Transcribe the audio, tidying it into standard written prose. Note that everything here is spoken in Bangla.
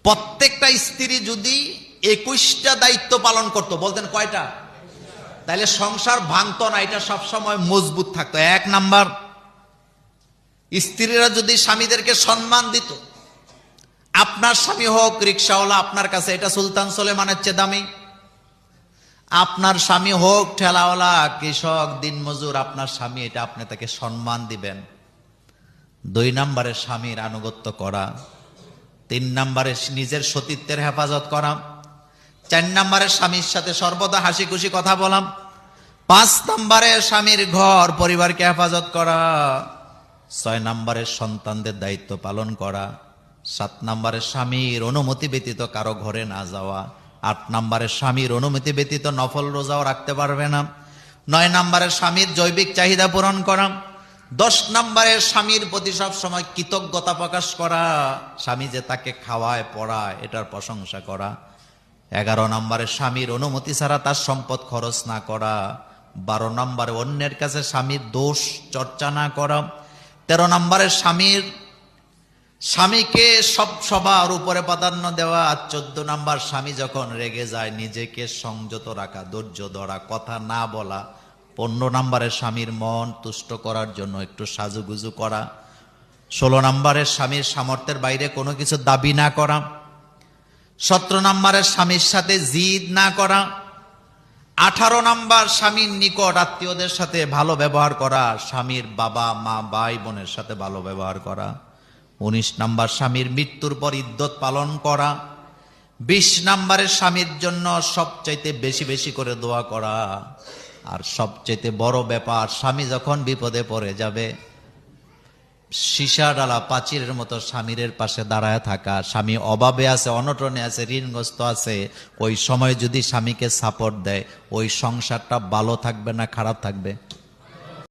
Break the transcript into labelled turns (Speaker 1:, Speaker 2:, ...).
Speaker 1: প্রত্যেকটা স্ত্রী যদি 21টা দায়িত্ব পালন করত, বলতেন কয়টা? তাহলে সংসার ভাঙতো না, এটা সবসময় মজবুত থাকতো। 1 নাম্বার, স্ত্রীরা যদি স্বামীদেরকে সম্মান দিত। আপনার স্বামী হোক রিকশাওয়ালা, আপনার কাছে এটা সুলতান সুলেমানের চেয়ে দামি। আপনার স্বামী হোক ঠেলাওয়ালা, কৃষক, দিনমজুর, আপনার স্বামী, এটা আপনি তাকে সম্মান দিবেন। 2 নম্বরে স্বামীর আনুগত্য করা। 3 নম্বরে নিজের সতীত্বের হেফাজত করা। 4 নম্বরে স্বামীর সাথে সর্বদা হাসি খুশি কথা বলা। 5 নম্বরে স্বামীর ঘর পরিবারকে হেফাজত করা। 6 নম্বরে সন্তানদের দায়িত্ব পালন করা। 7 নম্বরে স্বামীর অনুমতি ব্যতীত কারো ঘরে না যাওয়া। 8 নম্বরে স্বামীর অনুমতি ব্যতীত নফল রোজাও রাখতে পারবে না। 9 নম্বরে স্বামীর জৈবিক চাহিদা পূরণ করা। 10 নম্বরে স্বামীর প্রতি সব সময় কৃতজ্ঞতা প্রকাশ করা। স্বামী যে তাকে খাওয়ায় পড়ায় এটার প্রশংসা করা। 11 নম্বরে স্বামীর অনুমতি ছাড়া তার সম্পদ খরচ না করা। 12 নম্বরে অন্যের কাছে স্বামীর দোষ চর্চা না করা। 13 নম্বরে স্বামীকে সবার উপরে প্রাধান্য দেওয়া। 14 নম্বর, স্বামী যখন রেগে যায় নিজেকে সংযত রাখা, ধৈর্য ধরা, কথা না বলা। 15 নম্বরে স্বামীর মন তুষ্ট করার জন্য একটু সাজুগুজু করা। 16 নম্বরে স্বামীর সামর্থ্যের বাইরে কোনো কিছু দাবি না করা। 17 নম্বরে স্বামীর সাথে জিদ না করা। 18 নম্বর, স্বামীর নিকট আত্মীয়দের সাথে ভালো ব্যবহার করা। স্বামীর বাবা মা ভাই বোনের সাথে ভালো ব্যবহার করা। 19 নম্বর, স্বামীর মৃত্যুর পর ইদ্যত পালন করা। 20 নম্বরে স্বামীর জন্য সবচাইতে বেশি বেশি করে দোয়া করা। আর সবচাইতে বড় ব্যাপার, স্বামী যখন বিপদে পড়ে যাবে সীসা ডালা প্রাচীরের মতো স্বামীর পাশে দাঁড়ায় থাকা। স্বামী অভাবে আছে, অনটনে আছে, ঋণগ্রস্ত আছে, ওই সময় যদি স্বামীকে সাপোর্ট দেয়, ওই সংসারটা ভালো থাকবে না খারাপ থাকবে?